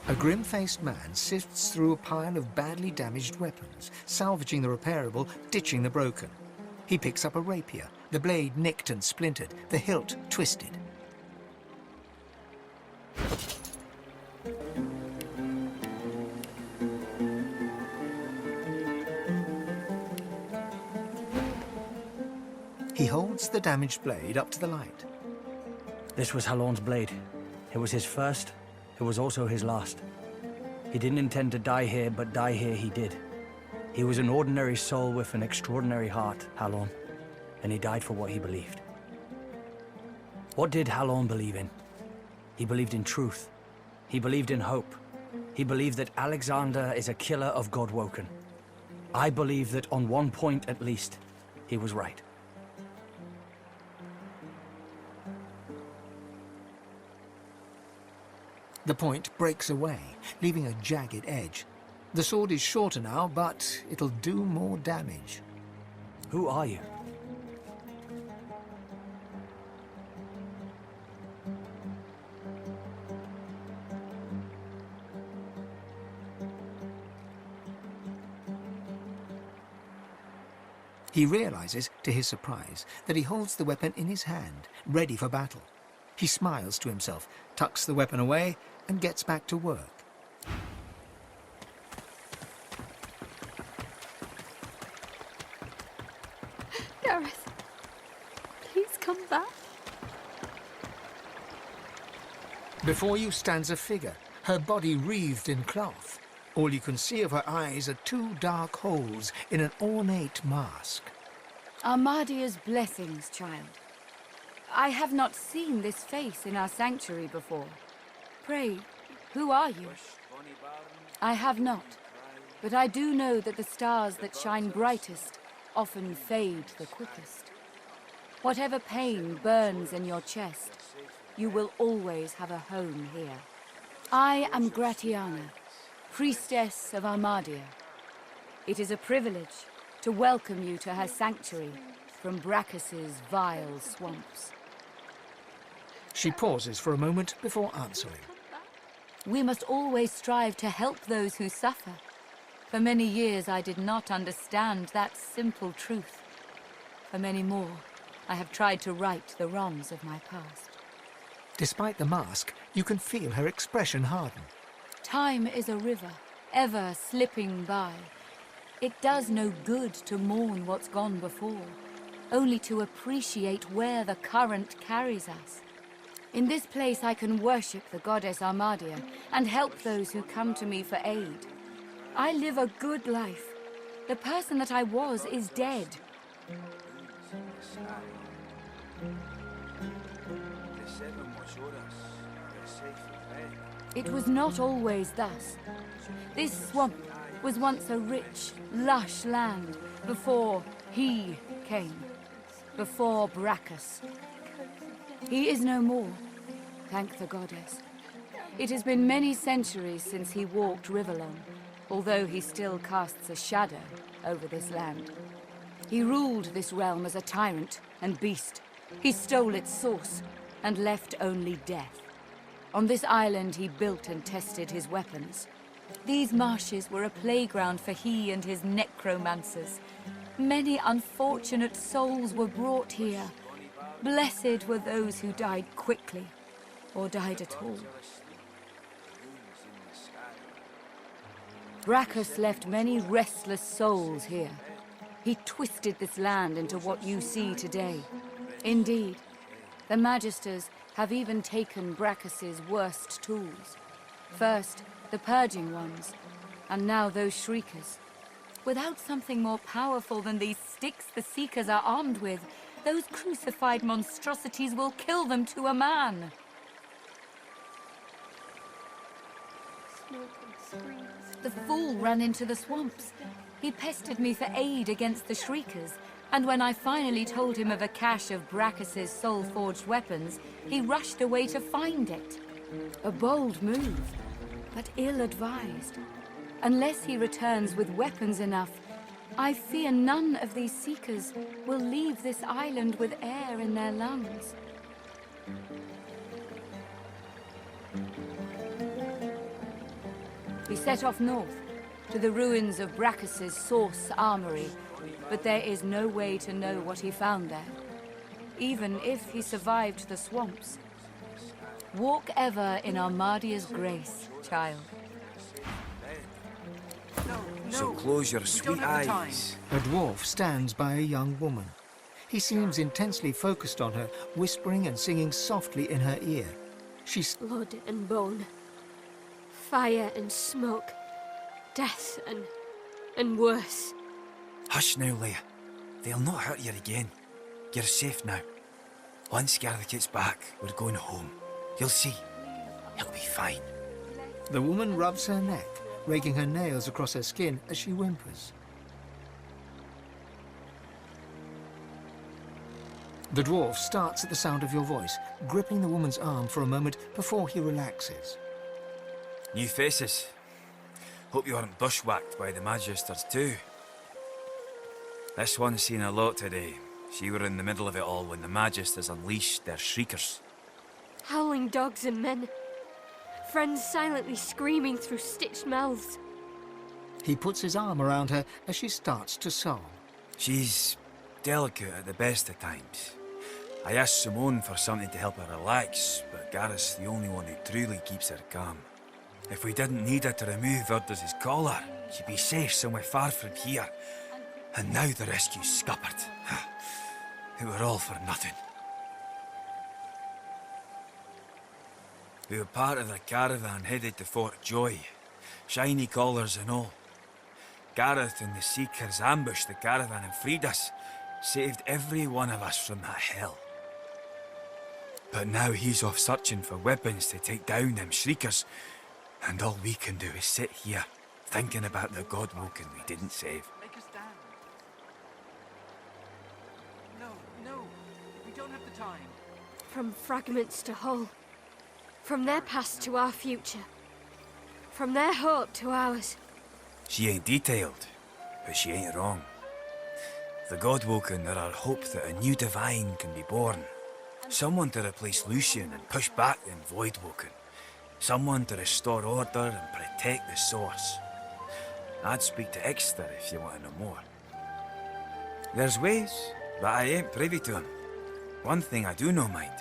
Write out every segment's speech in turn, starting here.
A grim-faced man sifts through a pile of badly damaged weapons, salvaging the repairable, ditching the broken. He picks up a rapier, the blade nicked and splintered, the hilt twisted. He holds the damaged blade up to the light. This was Halorn's blade. It was his first. It was also his last. He didn't intend to die here, but die here he did. He was an ordinary soul with an extraordinary heart, Halorn, and he died for what he believed. What did Halorn believe in? He believed in truth. He believed in hope. He believed that Alexander is a killer of Godwoken. I believe that on one point at least, he was right. The point breaks away, leaving a jagged edge. The sword is shorter now, but it'll do more damage. Who are you? He realizes, to his surprise, that he holds the weapon in his hand, ready for battle. He smiles to himself, tucks the weapon away, and gets back to work. Gareth, please come back. Before you stands a figure, her body wreathed in cloth. All you can see of her eyes are two dark holes in an ornate mask. Armadia's blessings, child. I have not seen this face in our sanctuary before. Pray, who are you? I have not, but I do know that the stars that shine brightest often fade the quickest. Whatever pain burns in your chest, you will always have a home here. I am Gratiana, priestess of Armadia. It is a privilege to welcome you to her sanctuary from Brachus's vile swamps. She pauses for a moment before answering. We must always strive to help those who suffer. For many years I did not understand that simple truth. For many more, I have tried to right the wrongs of my past. Despite the mask, you can feel her expression harden. Time is a river, ever slipping by. It does no good to mourn what's gone before, only to appreciate where the current carries us. In this place I can worship the goddess Armadia and help those who come to me for aid. I live a good life. The person that I was is dead. It was not always thus. This swamp was once a rich, lush land before he came, before Brachus. He is no more, thank the goddess. It has been many centuries since he walked Riverlong, although he still casts a shadow over this land. He ruled this realm as a tyrant and beast. He stole its source and left only death. On this island he built and tested his weapons. These marshes were a playground for he and his necromancers. Many unfortunate souls were brought here. Blessed were those who died quickly, or died at all. Brachus left many restless souls here. He twisted this land into what you see today. Indeed, the Magisters have even taken Brachus's worst tools. First, the purging ones, and now those shriekers. Without something more powerful than these sticks the Seekers are armed with, those crucified monstrosities will kill them to a man. The fool ran into the swamps. He pestered me for aid against the Shriekers, and when I finally told him of a cache of Brachus's soul-forged weapons, he rushed away to find it. A bold move, but ill-advised. Unless he returns with weapons enough, I fear none of these Seekers will leave this island with air in their lungs. We set off north, to the ruins of Brachus's source armory, but there is no way to know what he found there, even if he survived the swamps. Walk ever in Armadia's grace, child. So close your sweet eyes. A dwarf stands by a young woman. He seems intensely focused on her, whispering and singing softly in her ear. She's Blood and bone, fire and smoke, death and worse. Hush now, Leia. They'll not hurt you again. You're safe now. Once Gareth gets back, we're going home. You'll see. He'll be fine. The woman rubs her neck, raking her nails across her skin as she whimpers. The dwarf starts at the sound of your voice, gripping the woman's arm for a moment before he relaxes. New faces. Hope you weren't bushwhacked by the Magisters too. This one's seen a lot today. She were in the middle of it all when the Magisters unleashed their shriekers. Howling dogs and men. Friends silently screaming through stitched mouths. He puts his arm around her as she starts to sob. She's delicate at the best of times. I asked Simone for something to help her relax, but Gareth's the only one who truly keeps her calm. If we didn't need her to remove Urdus's collar, she'd be safe somewhere far from here. And now the rescue's scuppered. It were all for nothing. We were part of the caravan headed to Fort Joy, shiny collars and all. Gareth and the Seekers ambushed the caravan and freed us, saved every one of us from that hell. But now he's off searching for weapons to take down them shriekers, and all we can do is sit here, thinking about the Godwoken we didn't save. Make us stand. No, we don't have the time. From fragments to whole. From their past to our future. From their hope to ours. She ain't detailed, but she ain't wrong. The Godwoken are our hope that a new divine can be born. Someone to replace Lucian and push back the Voidwoken. Someone to restore order and protect the source. I'd speak to Ixter if you want to know more. There's ways, but I ain't privy to them. One thing I do know, mind.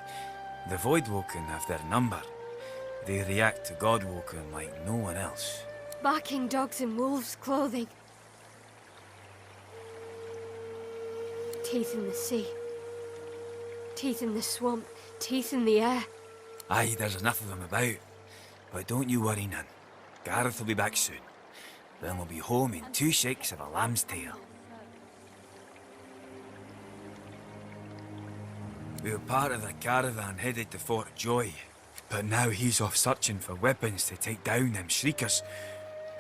The Voidwoken have their number. They react to Godwoken like no one else. Barking dogs in wolves' clothing. Teeth in the sea. Teeth in the swamp. Teeth in the air. Aye, there's enough of them about. But don't you worry none. Gareth will be back soon. Then we'll be home in 2 shakes of a lamb's tail. We were part of the caravan headed to Fort Joy. But now he's off searching for weapons to take down them shriekers.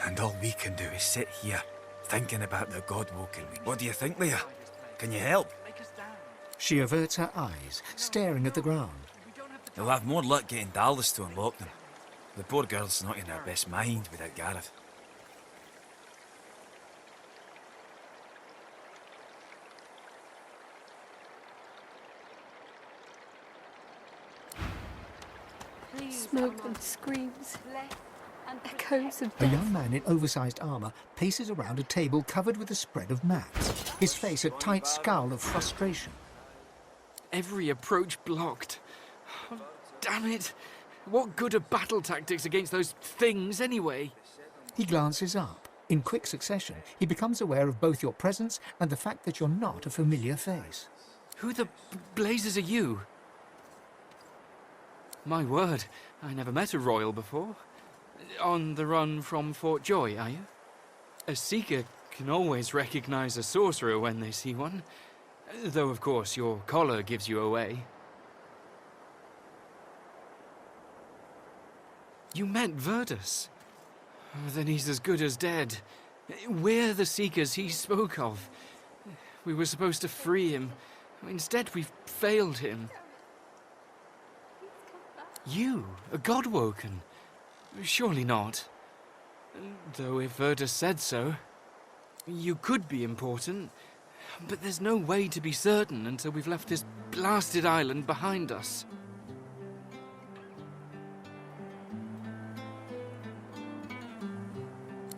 And all we can do is sit here, thinking about the Godwoken. What do you think, Leia? Can you help? Make us stand. She averts her eyes, staring at the ground. They'll have more luck getting Dallas to unlock them. The poor girl's not in her best mind without Gareth. Smoke and screams. Echoes of A death. young man in oversized armor paces around a table covered with a spread of mats, his face a tight scowl of frustration. Every approach blocked. Oh, damn it. What good are battle tactics against those things anyway? He glances up. In quick succession, he becomes aware of both your presence and the fact that you're not a familiar face. Who the blazes are you? My word, I never met a royal before. On the run from Fort Joy, are you? A seeker can always recognize a sorcerer when they see one. Though, of course, your collar gives you away. You met Verdus. Oh, then he's as good as dead. We're the seekers he spoke of. We were supposed to free him. Instead, we've failed him. You, a Godwoken? Surely not. Though if Verdus said so, you could be important, but there's no way to be certain until we've left this blasted island behind us.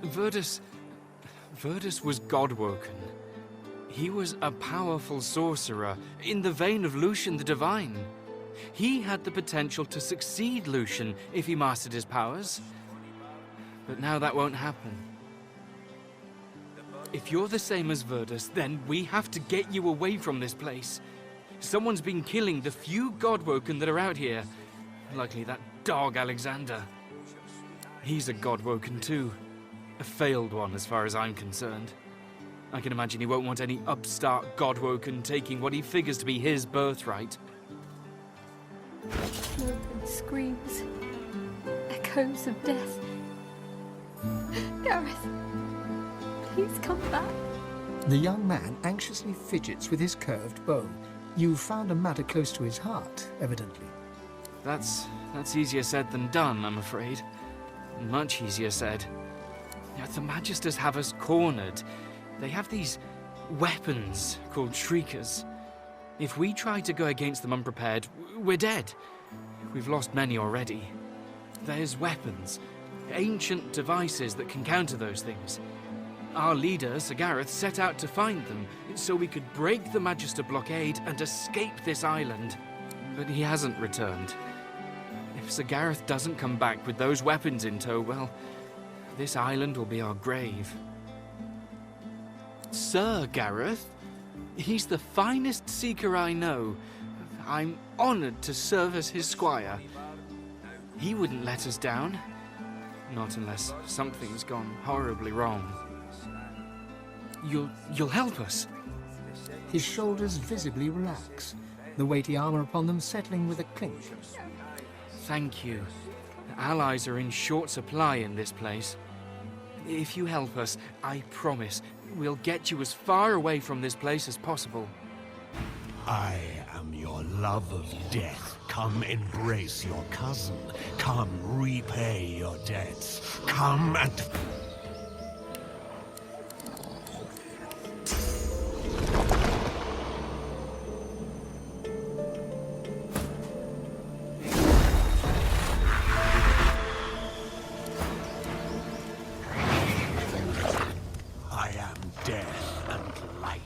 Verdus was God-woken. He was a powerful sorcerer, in the vein of Lucian the Divine. He had the potential to succeed Lucian if he mastered his powers. But now that won't happen. If you're the same as Verdus, then we have to get you away from this place. Someone's been killing the few God-woken that are out here. Likely that dog Alexander. He's a God-woken too. A failed one as far as I'm concerned. I can imagine he won't want any upstart God-woken taking what he figures to be his birthright. Smoke and screams. Echoes of death. Gareth, please come back. The young man anxiously fidgets with his curved bow. You've found a matter close to his heart, evidently. That's easier said than done, I'm afraid. Much easier said. The Magisters have us cornered. They have these weapons called Shriekers. If we try to go against them unprepared, we're dead. We've lost many already. There's weapons, ancient devices that can counter those things. Our leader, Sir Gareth, set out to find them so we could break the Magister blockade and escape this island. But he hasn't returned. If Sir Gareth doesn't come back with those weapons in tow, well, this island will be our grave. Sir Gareth? He's the finest seeker I know. I'm honored to serve as his squire. He wouldn't let us down. Not unless something's gone horribly wrong. You'll help us? His shoulders visibly relax, the weighty armor upon them settling with a clink. Thank you. Allies are in short supply in this place. If you help us, I promise we'll get you as far away from this place as possible. I am your love of death. Come embrace your cousin. Come repay your debts. Come and... I am death and light.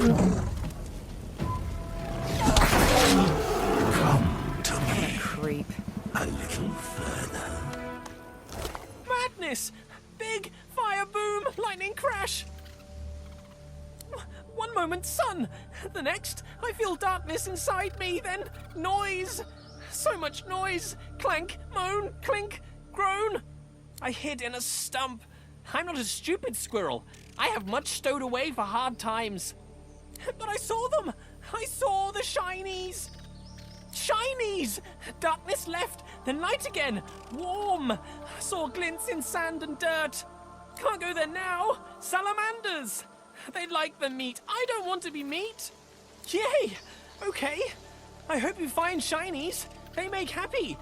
Come to me Creep. a little further. Madness! Big fire boom, lightning crash. One moment, sun. The next, I feel darkness inside me. Then noise. So much noise. Clank, moan, clink, groan. I hid in a stump. I'm not a stupid squirrel. I have much stowed away for hard times. But I saw them. I saw the shinies. Shinies! Darkness left, then light again. Warm. Saw glints in sand and dirt. Can't go there now. Salamanders. They like the meat. I don't want to be meat. Yay! Okay. I hope you find shinies. They make happy.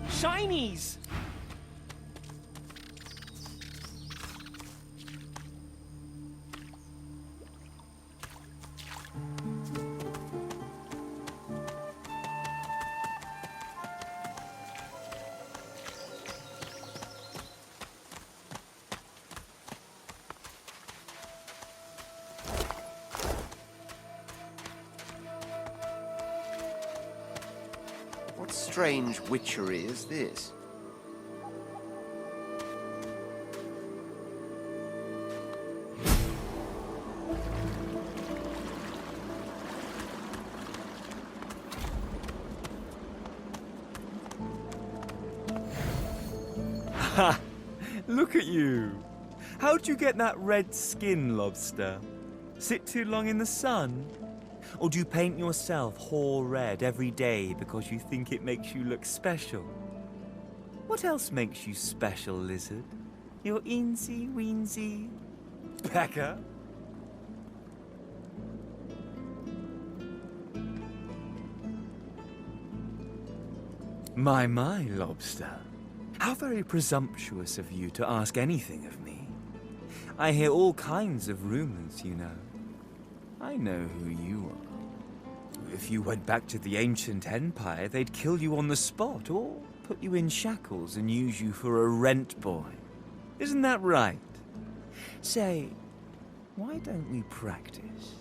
Shinies! What strange witchery is this? Ha! Look at you! How'd you get that red skin, lobster? Sit too long in the sun? Or do you paint yourself whole red every day because you think it makes you look special? What else makes you special, lizard? You're eensy weensy pecker? My, lobster. How very presumptuous of you to ask anything of me. I hear all kinds of rumors, you know. I know who you are. If you went back to the ancient empire, they'd kill you on the spot or put you in shackles and use you for a rent boy. Isn't that right? Say, why don't we practice?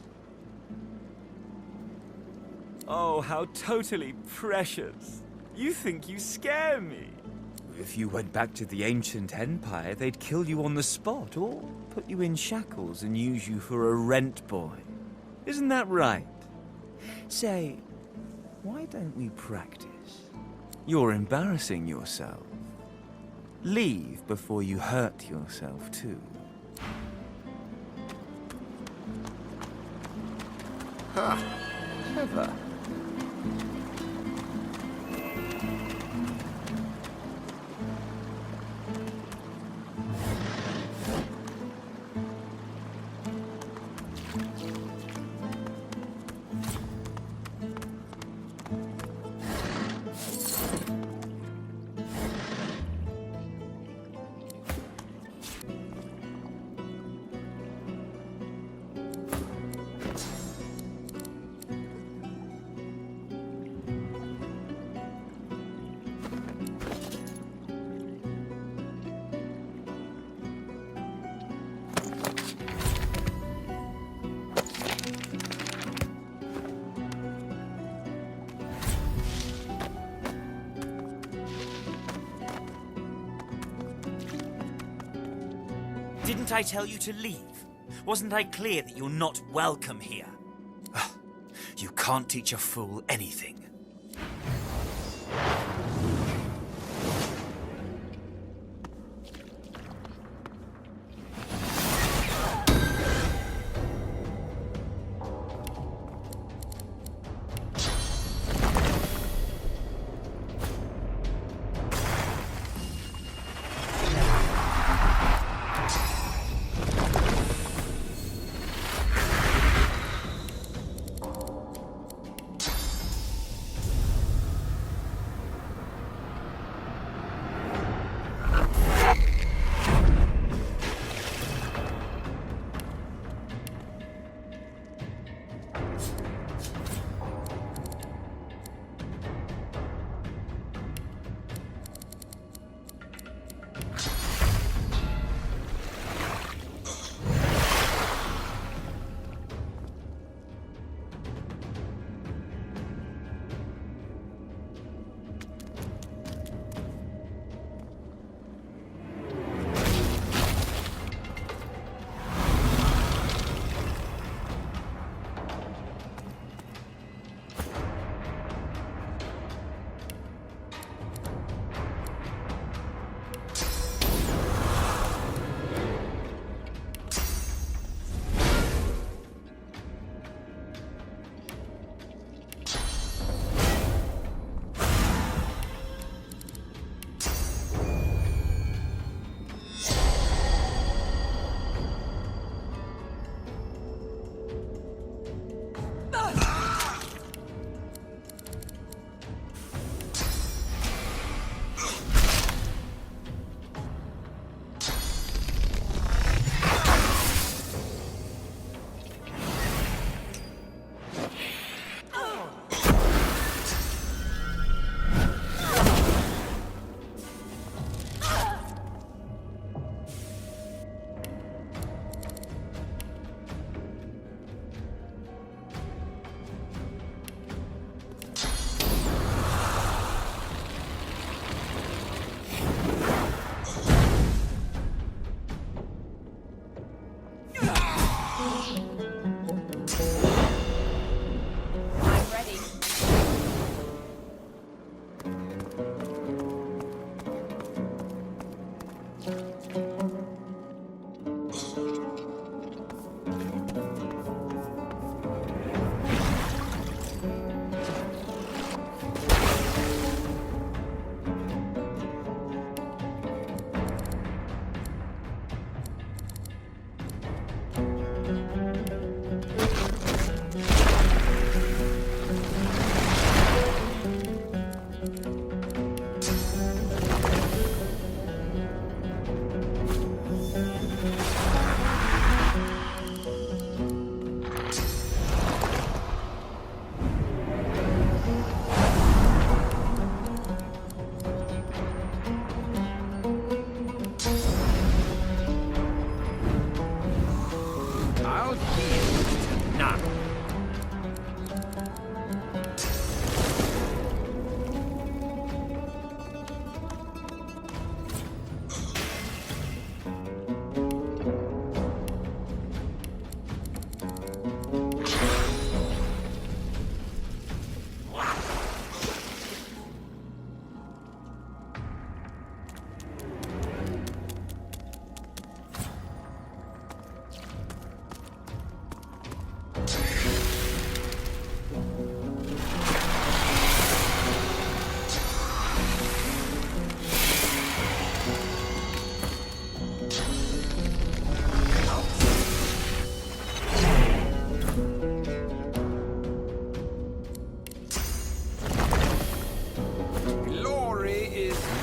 Oh, how totally precious. You think you scare me. If you went back to the ancient empire, they'd kill you on the spot or put you in shackles and use you for a rent boy. Isn't that right? Say, why don't we practice? You're embarrassing yourself. Leave before you hurt yourself, too. Ha! Clever. Didn't I tell you to leave? Wasn't I clear that you're not welcome here? You can't teach a fool anything.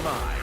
mine.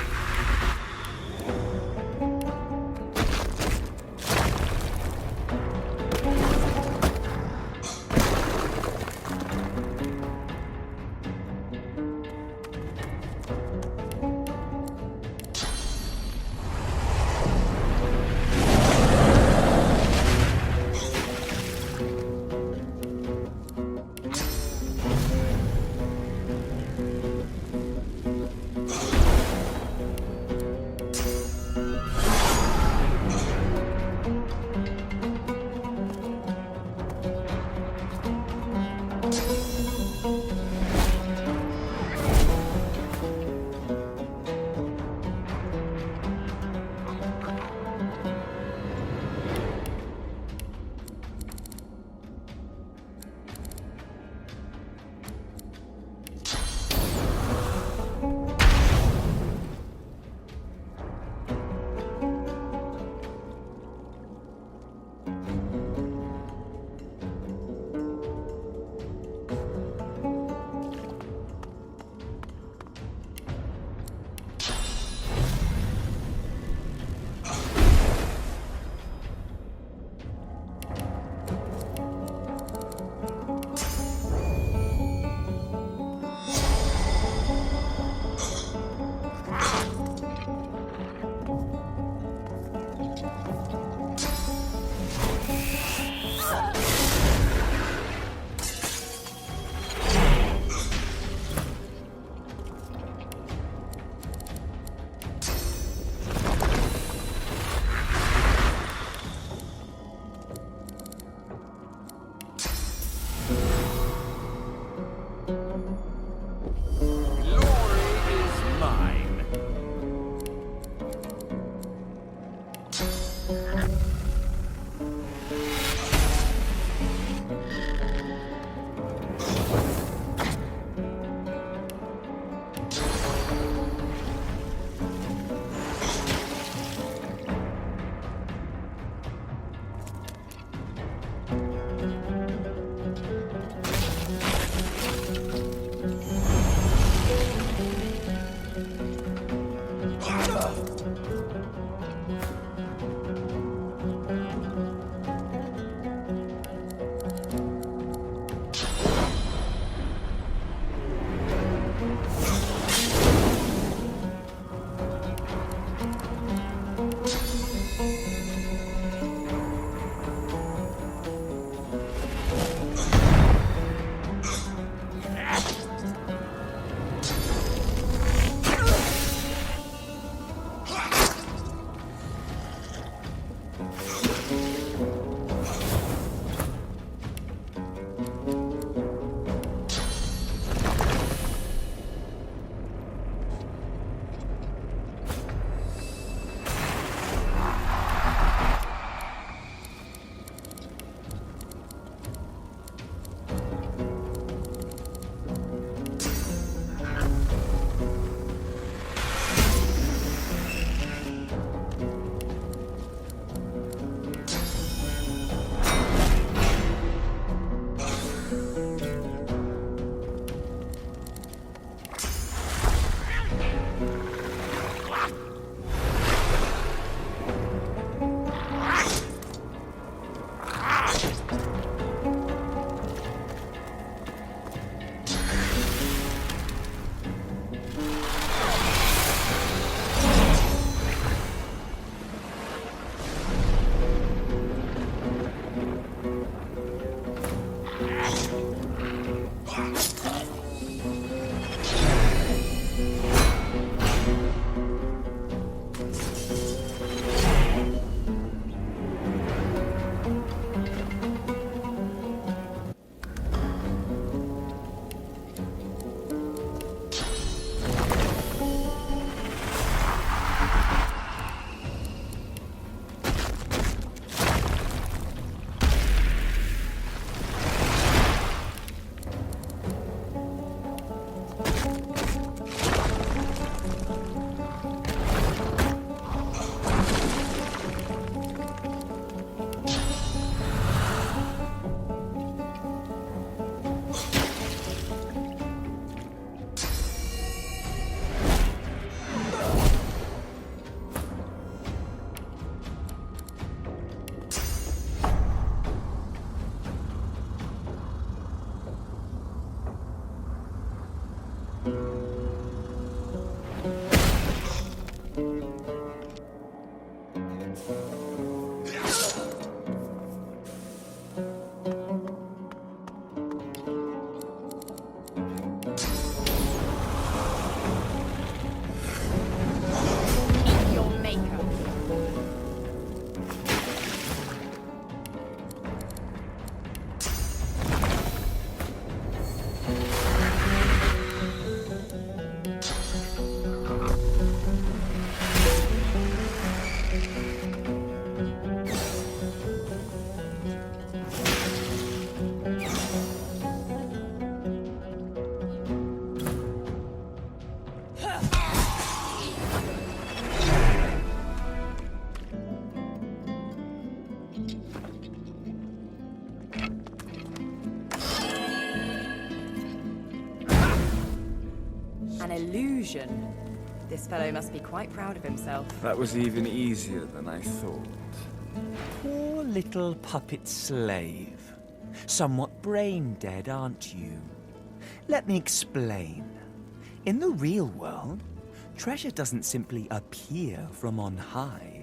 An illusion. This fellow must be quite proud of himself. That was even easier than I thought. Poor little puppet slave. Somewhat brain dead, aren't you? Let me explain. In the real world, treasure doesn't simply appear from on high.